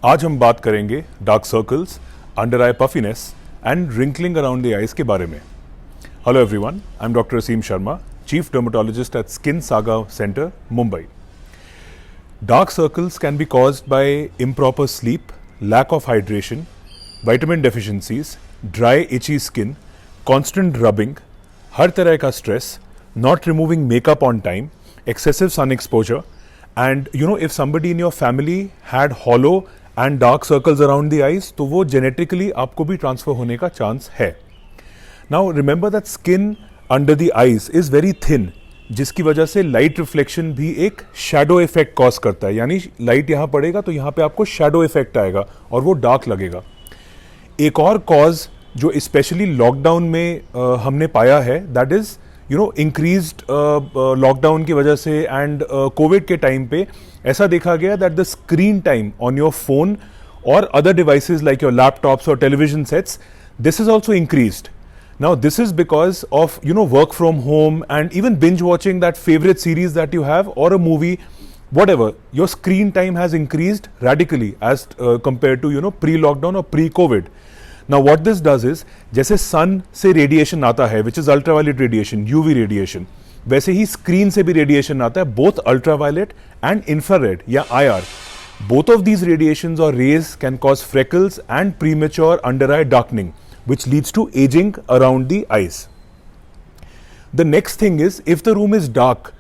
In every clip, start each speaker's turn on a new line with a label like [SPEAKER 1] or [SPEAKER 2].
[SPEAKER 1] आज हम बात करेंगे dark circles, under eye puffiness and wrinkling around the eyes के बारे में. Hello everyone, I am doctor Aseem Sharma, chief dermatologist at skin saga centre, Mumbai. Dark circles can be caused by improper sleep, lack of hydration, vitamin deficiencies, dry itchy skin, constant rubbing, हर तरह का stress, not removing makeup on time, excessive sun exposure, and if somebody in your family had hollow and dark circles around the eyes, तो वो genetically आपको भी transfer होने का chance है. Now remember that skin under the eyes is very thin, जिसकी वजह से लाइट रिफ्लेक्शन भी एक शैडो इफेक्ट कॉज करता है. यानी लाइट यहाँ पड़ेगा तो यहाँ पे आपको शैडो इफेक्ट आएगा और वो डार्क लगेगा. एक और कॉज जो स्पेशली लॉकडाउन में हमने पाया है, दैट इज इंक्रीज्ड लॉकडाउन की वजह से एंड कोविड के टाइम पे ऐसा देखा गया that the screen time on your phone और other devices like your laptops और television sets, this is also increased. Now this is because of work from home and even binge watching that favorite series that you have or a movie, whatever. Your screen time has increased radically as compared to pre-lockdown or pre-COVID. Now what this does is, जैसे sun से radiation आता है, which is ultraviolet radiation, UV radiation, वैसे ही screen से भी radiation आता है, both ultraviolet and infrared या IR. Both of these radiations or rays can cause freckles and premature under eye darkening, which leads to aging around the eyes. The next thing is, if the room is dark,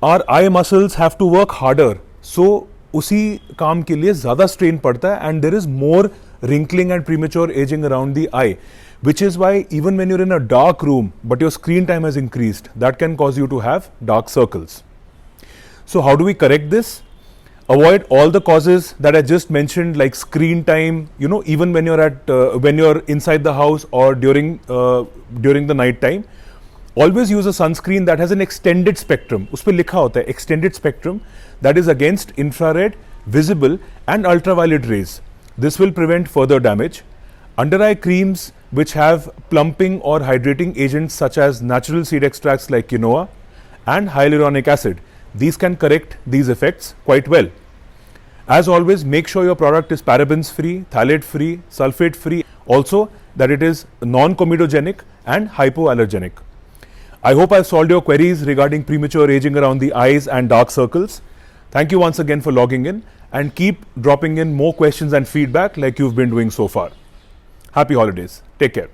[SPEAKER 1] our eye muscles have to work harder. So, उसी काम के लिए ज़्यादा strain पड़ता है and there is more wrinkling and premature aging around the eye, which is why even when you're in a dark room but your screen time has increased, that can cause you to have dark circles. So, how do we correct this? Avoid all the causes that I just mentioned, like screen time, even when you're inside the house or during the night time. Always use a sunscreen that has an extended spectrum. उस पे लिखा होता है extended spectrum, that is against infrared, visible and ultraviolet rays. This will prevent further damage. Under eye creams which have plumping or hydrating agents such as natural seed extracts like quinoa and hyaluronic acid. These can correct these effects quite well. As always, make sure your product is parabens free, phthalate free, sulfate free. Also, that it is non-comedogenic and hypoallergenic. I hope I've solved your queries regarding premature aging around the eyes and dark circles. Thank you once again for logging in and keep dropping in more questions and feedback like you've been doing so far. Happy holidays. Take care.